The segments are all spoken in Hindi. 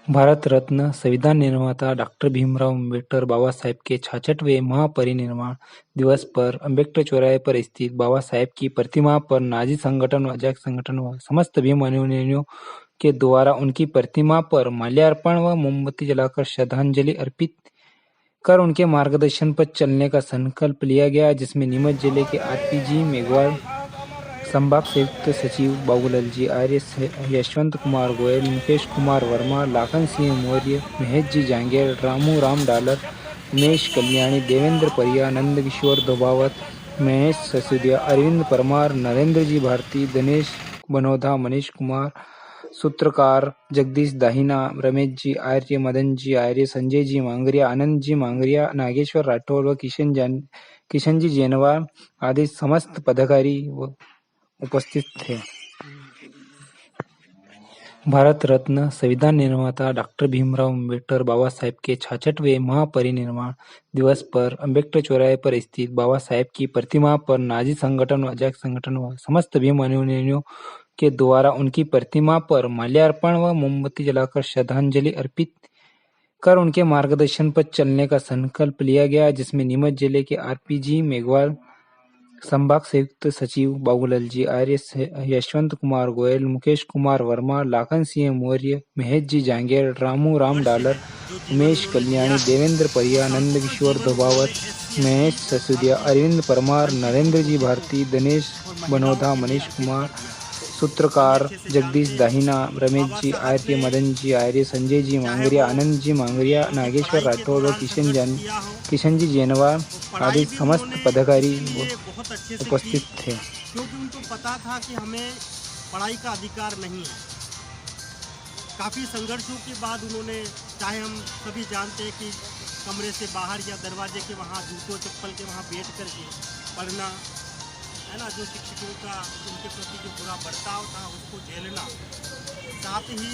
भारत रत्न संविधान निर्माता डॉक्टर भीमराव अम्बेडकर बाबासाहेब के 66वें महापरिनिर्वाण दिवस पर अम्बेडकर चौराहे पर स्थित बाबा साहेब की प्रतिमा पर नाजी संगठन व अजैक संगठन व समस्त भीम अनुयायियों के द्वारा उनकी प्रतिमा पर माल्यार्पण व मोमबत्ती जलाकर श्रद्धांजलि अर्पित कर उनके मार्गदर्शन पर चलने का संकल्प लिया गया, जिसमें नीमच जिले के आरपीजी मेघवाल, संभाग संयुक्त सचिव बाबूलाल जी आर्य, यशवंत कुमार गोयल, मुकेश कुमार वर्मा, लाखन सिंह मौर्य, महेश जी जांगेर, रामू राम डालर, उमेश कल्याणी, देवेंद्र परिया, नंदकिशोर धोबावत, महेश ससुदिया, अरविंद परमार, नरेंद्र जी भारती, दिनेश बनोधा, मनीष कुमार सूत्रकार, जगदीश दाहिना, रमेश जी आर्य, मदन जी आर्य, संजय जी मांगरिया, आनंद जी मांगरिया, नागेश्वर राठौर व किशन जी जैनवार आदि समस्त पदाधिकारी उपस्थित थे। भारत रत्न संविधान निर्माता डॉक्टर भीमराव अम्बेडकर बाबासाहेब के 66वें महापरिनिर्वाण दिवस पर अम्बेडकर चौराहे पर स्थित बाबा साहेब की प्रतिमा पर नाजी संगठन व अजैक संगठन व समस्त भीम अनुयायियों के द्वारा उनकी प्रतिमा पर माल्यार्पण व मोमबत्ती जलाकर श्रद्धांजलि अर्पित कर उनके मार्गदर्शन पर चलने का संकल्प लिया गया, जिसमें नीमच जिले के आरपीजी मेघवाल, संभाग संयुक्त सचिव बाबूलाल जी आर्य, यशवंत कुमार गोयल, मुकेश कुमार वर्मा, लाखन सिंह मौर्य, महेश जी जांगेर, रामू राम डालर, उमेश कल्याणी, देवेंद्र परिया, नंदकिशोर धोबावत, महेश ससुदिया, अरविंद परमार, नरेंद्र जी भारती, दिनेश बनोधा, मनीष कुमार सूत्रकार, जगदीश दाहिना, रमेश जी आर्य, मदन जी आर्य, संजय जी मांगरिया, आनंद जी मांगरिया, नागेश्वर राठौर व किशन जी जैनवार आदि समस्त पदाधिकारी उपस्थित थे। क्योंकि उनको पता था कि हमें पढ़ाई का अधिकार नहीं है। काफ़ी संघर्षों के बाद उन्होंने, चाहे हम सभी जानते हैं कि कमरे से बाहर या दरवाजे के वहाँ जूतों चप्पल के वहाँ बैठ कर के पढ़ना है ना, जो शिक्षकों का उनके प्रति जो बुरा बर्ताव था उसको झेलना, साथ ही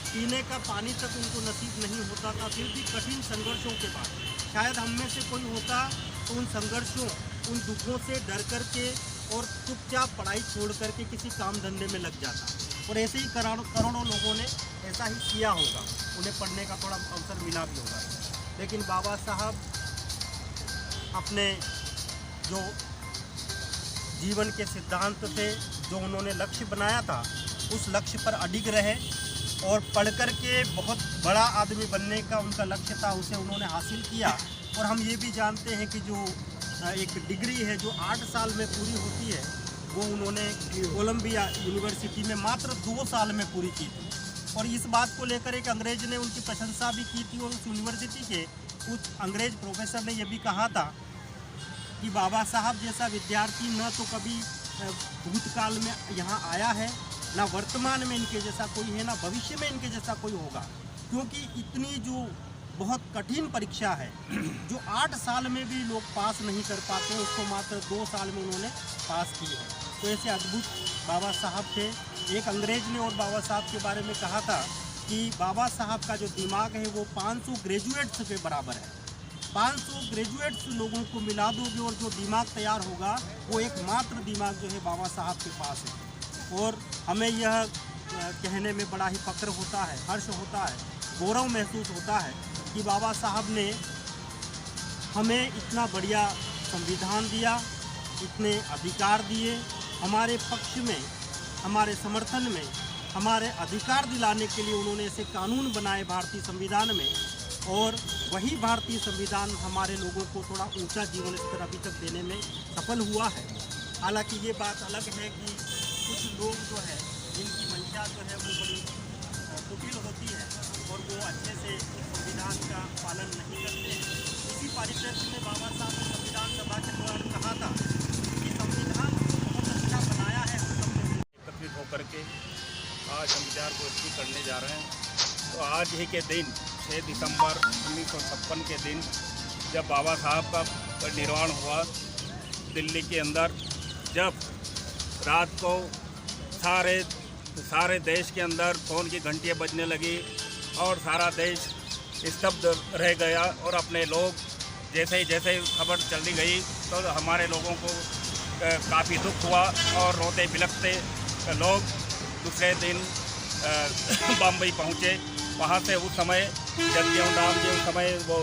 पीने का पानी तक उनको नसीब नहीं होता था। फिर भी कठिन संघर्षों के बाद शायद हम में से कोई होता तो उन संघर्षों, उन दुखों से डर करके और चुपचाप पढ़ाई छोड़ करके किसी काम धंधे में लग जाता। और ऐसे ही करोड़ों लोगों ने ऐसा ही किया होगा, उन्हें पढ़ने का थोड़ा अवसर मिला भी होगा। लेकिन बाबा साहब अपने जो जीवन के सिद्धांत थे, जो उन्होंने लक्ष्य बनाया था, उस लक्ष्य पर अडिग रहे और पढ़ कर के बहुत बड़ा आदमी बनने का उनका लक्ष्य था, उसे उन्होंने हासिल किया। और हम ये भी जानते हैं कि जो एक डिग्री है जो 8 साल में पूरी होती है, वो उन्होंने कोलंबिया यूनिवर्सिटी में मात्र 2 साल में पूरी की थी। और इस बात को लेकर एक अंग्रेज ने उनकी प्रशंसा भी की थी, और उस यूनिवर्सिटी के उस अंग्रेज प्रोफेसर ने यह भी कहा था कि बाबा साहब जैसा विद्यार्थी न तो कभी भूतकाल में यहाँ आया है, ना वर्तमान में इनके जैसा कोई है, ना भविष्य में इनके जैसा कोई होगा। क्योंकि इतनी जो बहुत कठिन परीक्षा है, जो 8 साल में भी लोग पास नहीं कर पाते, उसको मात्र 2 साल में उन्होंने पास की है। तो ऐसे अद्भुत बाबा साहब थे। एक अंग्रेज ने और बाबा साहब के बारे में कहा था कि बाबा साहब का जो दिमाग है वो 500 ग्रेजुएट्स के बराबर है। 500 ग्रेजुएट्स लोगों को मिला दोगे और जो दिमाग तैयार होगा वो एकमात्र दिमाग जो है बाबा साहब के पास है। और हमें यह कहने में बड़ा ही फक्र होता है, हर्ष होता है, गौरव महसूस होता है कि बाबा साहब ने हमें इतना बढ़िया संविधान दिया, इतने अधिकार दिए, हमारे पक्ष में, हमारे समर्थन में, हमारे अधिकार दिलाने के लिए उन्होंने ऐसे कानून बनाए भारतीय संविधान में। और वही भारतीय संविधान हमारे लोगों को थोड़ा ऊंचा जीवन स्तर अभी तक देने में सफल हुआ है। हालांकि ये बात अलग है कि कुछ लोग जो है, जिनकी मंशा जो है वो बड़ी कुटिल होती है और वो अच्छे से संविधान का पालन नहीं करते हैं। इसी परिप्रेक्ष्य में बाबा साहब ने संविधान सभा के दौरान कहा था कि संविधान बहुत अच्छा बनाया है, हम सब लोग एकत्रित होकर के आज हम विचार गोष्ठी करने जा रहे हैं। तो आज ही के दिन 6 दिसंबर 1956 के दिन जब बाबा साहब का निर्वाण हुआ दिल्ली के अंदर, जब रात को सारे देश के अंदर फ़ोन की घंटियाँ बजने लगी और सारा देश स्तब्ध रह गया, और अपने लोग जैसे ही खबर चली गई तो हमारे लोगों को काफ़ी दुख हुआ और रोते बिलखते लोग दूसरे दिन बम्बई पहुँचे वहाँ से उस समय जगजीवन राम जी उस समय वो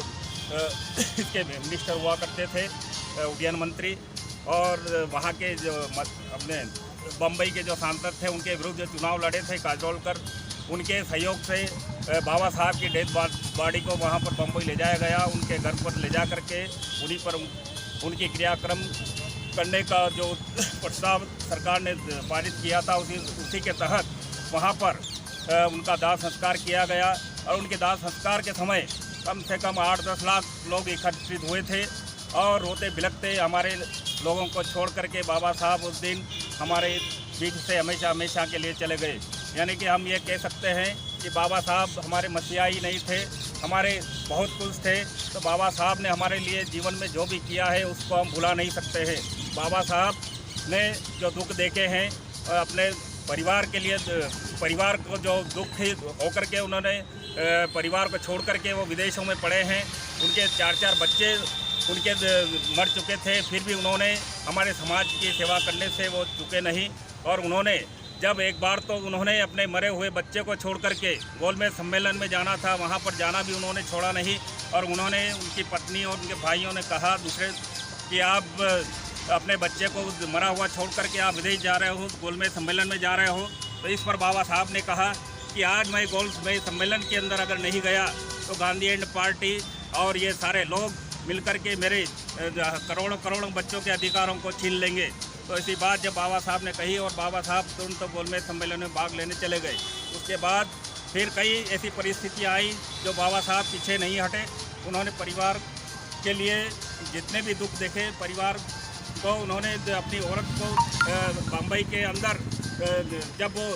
इसके मिनिस्टर हुआ करते थे, उड्डयन मंत्री, और वहाँ के जो अपने बम्बई के जो सांसद थे उनके विरुद्ध जो चुनाव लड़े थे काजोलकर, उनके सहयोग से बाबा साहब की डेथ बॉडी को वहाँ पर बम्बई ले जाया गया। उनके घर पर ले जा करके उन्हीं पर उनकी क्रियाक्रम करने का जो प्रस्ताव सरकार ने पारित किया था, उसी के तहत वहाँ पर उनका दाह संस्कार किया गया। और उनके दाह संस्कार के समय कम से कम 8-10 लाख लोग एकत्रित हुए थे और रोते बिलखते हमारे लोगों को छोड़ करके बाबा साहब उस दिन हमारे बीच से हमेशा हमेशा के लिए चले गए। यानी कि हम ये कह सकते हैं कि बाबा साहब हमारे मसीहा ही नहीं थे, हमारे बहुत कुछ थे। तो बाबा साहब ने हमारे लिए जीवन में जो भी किया है उसको हम भुला नहीं सकते हैं। बाबा साहब ने जो दुख देखे हैं अपने परिवार के लिए, परिवार को जो दुख होकर के उन्होंने परिवार को छोड़ करके वो विदेशों में पड़े हैं। उनके 4-4 बच्चे उनके मर चुके थे, फिर भी उन्होंने हमारे समाज की सेवा करने से वो चुके नहीं। और उन्होंने जब एक बार तो उन्होंने अपने मरे हुए बच्चे को छोड़ करके गोलमेज सम्मेलन में जाना था, वहाँ पर जाना भी उन्होंने छोड़ा नहीं। और उन्होंने उनकी पत्नी और उनके भाइयों ने कहा दूसरे कि आप अपने बच्चे को मरा हुआ छोड़ करके आप विदेश जा रहे हो, गोलमेज सम्मेलन में जा रहे हो। तो इस पर बाबा साहब ने कहा कि आज मैं गोलमेज सम्मेलन के अंदर अगर नहीं गया तो गांधी एंड पार्टी और ये सारे लोग मिलकर के मेरे करोड़ों बच्चों के अधिकारों को छीन लेंगे। तो ऐसी बात जब बाबा साहब ने कही और बाबा साहब तुरंत तो गोलमेज सम्मेलन में भाग लेने चले गए। उसके बाद फिर कई ऐसी परिस्थितियाँ आई जो बाबा साहब पीछे नहीं हटे। उन्होंने परिवार के लिए जितने भी दुख देखे, परिवार को उन्होंने अपनी औरत को बम्बई के अंदर जब वो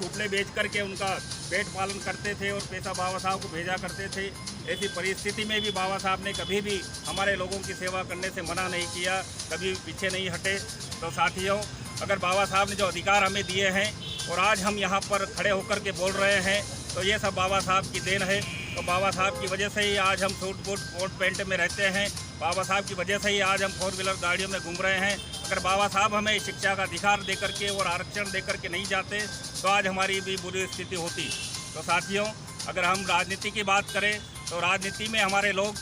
उपले बेच करके उनका पेट पालन करते थे और पैसा बाबा साहब को भेजा करते थे, ऐसी परिस्थिति में भी बाबा साहब ने कभी भी हमारे लोगों की सेवा करने से मना नहीं किया, कभी पीछे नहीं हटे। तो साथियों, अगर बाबा साहब ने जो अधिकार हमें दिए हैं और आज हम यहाँ पर खड़े होकर के बोल रहे हैं, तो ये सब बाबा साहब की देन है। तो बाबा साहब की वजह से ही आज हम सूट बूट कोट पैंट में रहते हैं, बाबा साहब की वजह से ही आज हम 4 व्हीलर गाड़ियों में घूम रहे हैं। अगर बाबा साहब हमें शिक्षा का अधिकार दे करके और आरक्षण दे करके नहीं जाते तो आज हमारी भी बुरी स्थिति होती। तो साथियों, अगर हम राजनीति की बात करें तो राजनीति में हमारे लोग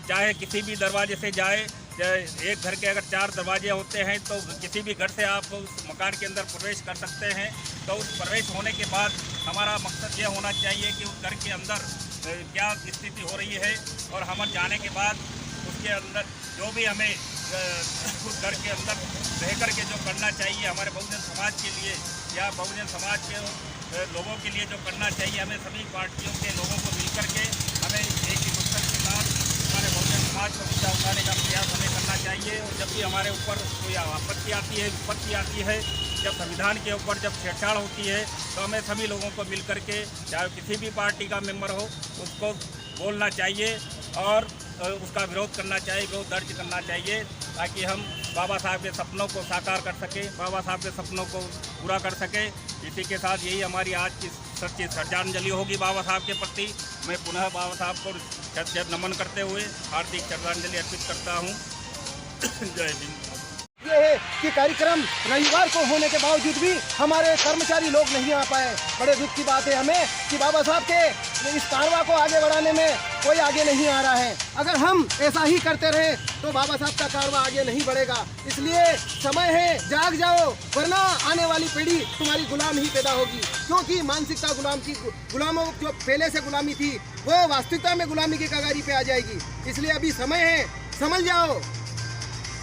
चाहे किसी भी दरवाजे से जाए, एक घर के अगर 4 दरवाजे होते हैं तो किसी भी घर से आप उस मकान के अंदर प्रवेश कर सकते हैं। तो उस प्रवेश होने के बाद हमारा मकसद ये होना चाहिए कि उस घर के अंदर क्या स्थिति हो रही है और हम जाने के बाद उसके अंदर जो भी हमें उस घर के अंदर रह कर के जो करना चाहिए हमारे बहुजन समाज के लिए या बहुजन समाज के लोगों के लिए जो करना चाहिए, हमें सभी पार्टियों के लोगों को मिलकर के हमें एक ही मकसद के साथ हमारे बहुजन समाज को ऊँचा उठाने का प्रयास हमें करना चाहिए। और जब भी हमारे ऊपर कोई आपत्ति आती है, विपत्ति आती है, जब संविधान के ऊपर जब छेड़छाड़ होती है, तो हमें सभी लोगों को मिल करके चाहे किसी भी पार्टी का मेंबर हो उसको बोलना चाहिए और उसका विरोध करना चाहिए, विरोध दर्ज करना चाहिए, ताकि हम बाबा साहब के सपनों को साकार कर सकें, बाबा साहब के सपनों को पूरा कर सकें। इसी के साथ यही हमारी आज की सच्ची श्रद्धांजलि होगी बाबा साहब के प्रति। मैं पुनः बाबा साहब को शत नमन करते हुए हार्दिक श्रद्धांजलि अर्पित करता हूँ। जय हिंद। ये है कि कार्यक्रम रविवार को होने के बावजूद भी हमारे कर्मचारी लोग नहीं आ पाए। बड़े दुख की बात है हमें कि बाबा साहब के इस कारवां को आगे बढ़ाने में कोई आगे नहीं आ रहा है। अगर हम ऐसा ही करते रहे तो बाबा साहब का कारवां आगे नहीं बढ़ेगा। इसलिए समय है, जाग जाओ, वरना आने वाली पीढ़ी तुम्हारी गुलाम ही पैदा होगी। क्योंकि मानसिकता गुलामों जो पहले से गुलामी थी वो वास्तविकता में गुलामी की कगारी पे आ जाएगी। इसलिए अभी समय है, समझ जाओ।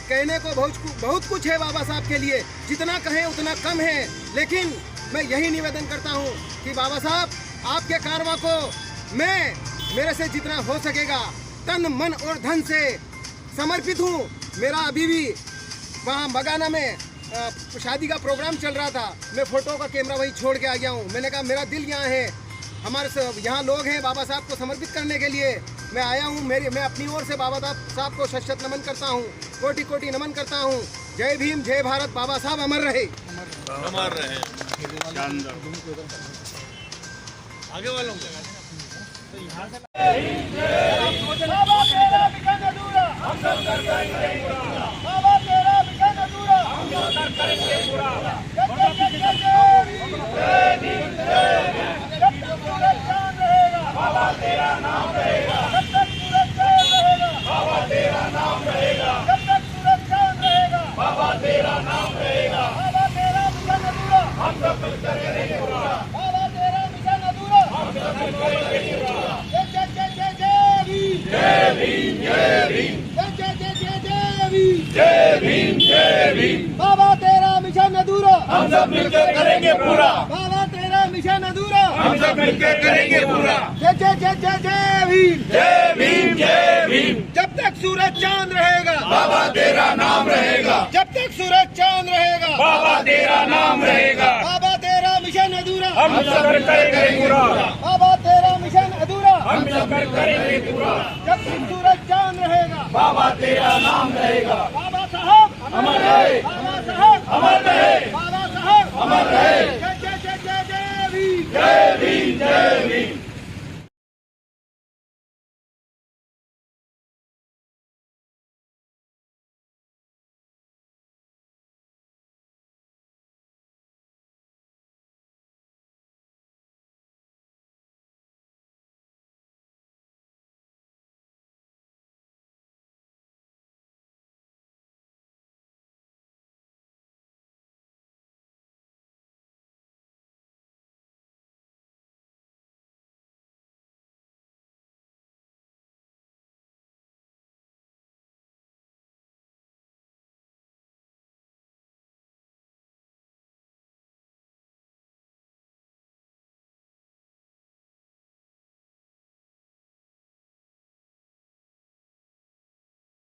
कहने को बहुत कुछ है बाबा साहब के लिए, जितना कहें उतना कम है। लेकिन मैं यही निवेदन करता हूँ कि बाबा साहब आपके कारवां को मैं मेरे से जितना हो सकेगा तन मन और धन से समर्पित हूँ। मेरा अभी भी वहाँ बगाना में शादी का प्रोग्राम चल रहा था, मैं फोटो का कैमरा वहीं छोड़ के आ गया हूँ। मैंने कहा मेरा दिल यहाँ है, हमारे यहाँ लोग हैं बाबा साहब को समर्पित करने के लिए मैं आया हूँ। मैं अपनी ओर से बाबा साहब को शत नमन करता हूँ, कोटि कोटि नमन करता हूँ। जय भीम, जय भारत, बाबा साहब अमर रहे। अमर रहे। आगे वालों को जय भीम जय भीम। बाबा तेरा मिशन अधूरा हम सब मिलकर करेंगे पूरा। बाबा तेरा मिशन अधूरा हम सब मिलकर करेंगे पूरा। जय जय जय जय जय भीम। जय भीम जय भीम। जब तक सूरज चांद रहेगा बाबा तेरा नाम रहेगा। जब तक सूरज चांद रहेगा बाबा तेरा नाम रहेगा। बाबा तेरा मिशन अधूरा हम सब करेंगे पूरा। बाबा तेरा मिशन अधूरा हम सब करेंगे पूरा। जब तक सूरज चांद रहेगा बाबा तेरा नाम रहेगा। बाबा साहब अमर रहे।